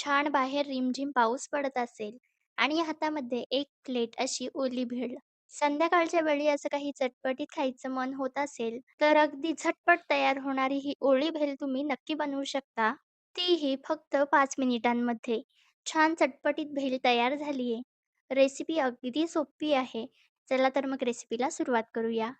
छान बाहेर रिमझिम पाऊस पडत असेल आणि हातामध्ये एक प्लेट अशी ओली भेळ. संध्याकाळच्या वेळी असं काही चटपटीत खायचं मन होत असेल, तर अगदी झटपट तयार होणारी ही ओली भेळ तुम्ही नक्की बनवू शकता. तीही फक्त 5 मिनिटांमध्ये. छान चटपटीत भेळ तयार झालीये. रेसिपी अगदी सोपी आहे. चला तर मग रेसिपीला सुरुवात करूया.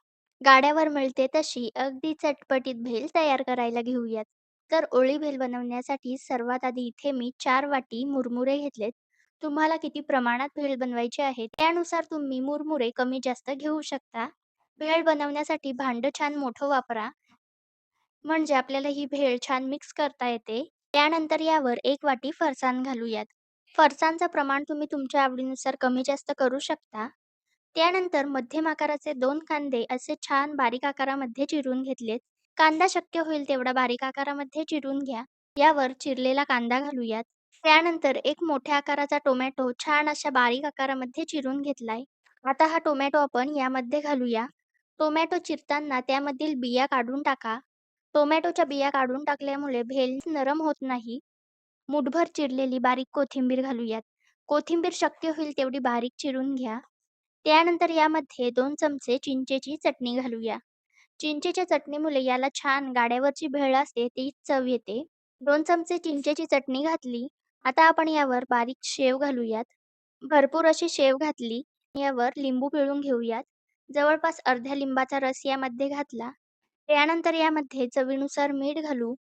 गाड्यावर मिळते तशी अगदी चटपटीत भेळ तयार करायला घेऊयात. तर ओळी भेल बनवण्यासाठी सर्वात आधी इथे मी 4 वाटी मुरमुरे घेतलेत. तुम्हाला किती प्रमाणात भेळ बनवायची आहे त्यानुसार तुम्ही मुरमुरे कमी जास्त घेऊ शकता. भेळ बनवण्यासाठी भांडं छान मोठं वापरा, म्हणजे आपल्याला ही भेळ छान मिक्स करता येते. त्यानंतर यावर 1 वाटी फरसाण घालूयात. फरसाणचं प्रमाण तुम्ही तुमच्या आवडीनुसार कमी जास्त करू शकता. त्यानंतर मध्यम आकाराचे 2 कांदे असे छान बारीक आकारामध्ये चिरून घेतलेत. कांदा शक्य होईल तेवढा बारीक आकारामध्ये चिरून घ्या. यावर चिरलेला कांदा घालूयात. त्यानंतर एक मोठ्या आकाराचा टोमॅटो छान अशा बारीक आकारामध्ये चिरून घेतलाय. आता हा टोमॅटो आपण यामध्ये घालूया. टोमॅटो चिरताना त्यामधील बिया काढून टाका. टोमॅटोच्या बिया काढून टाकल्यामुळे भेल नरम होत नाही. मूठभर चिरलेली बारीक कोथिंबीर घालूयात. कोथिंबीर शक्य होईल तेवढी बारीक चिरून घ्या. त्यानंतर यामध्ये 2 चमचे चिंचेची चटणी घालूया. चिंचेच्या चटणीमुळे याला छान गाड्यावरची भेळ असते ती चव येते. 2 चमचे चिंचेची चटणी घातली. आता आपण यावर बारीक शेव घालूयात. भरपूर अशी शेव घातली. यावर लिंबू पिळून घेऊयात. जवळपास अर्ध्या लिंबाचा रस यामध्ये घातला. त्यानंतर यामध्ये चवीनुसार मीठ घालू.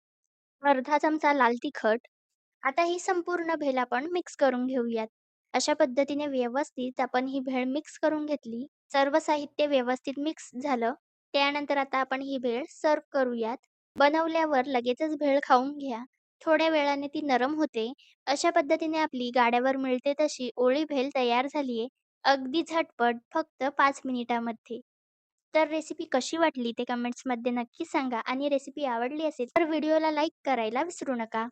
अर्धा चमचा लाल तिखट. आता ही संपूर्ण भेल आपण मिक्स करून घेऊयात. अशा पद्धतीने व्यवस्थित आपण ही भेळ मिक्स करून घेतली. सर्व साहित्य व्यवस्थित मिक्स झालं. त्यानंतर आता आपण ही भेळ सर्व्ह करूयात. बनवल्यावर लगेचच भेळ खाऊन घ्या. थोड्या वेळाने ती नरम होते. अशा पद्धतीने आपली गाड्यावर मिळते तशी ओळी भेळ तयार झालीये. अगदी झटपट फक्त 5 मिनिटामध्ये. तर रेसिपी कशी वाटली ते कमेंट्समध्ये नक्की सांगा आणि रेसिपी आवडली असेल तर व्हिडिओला लाईक करायला विसरू नका.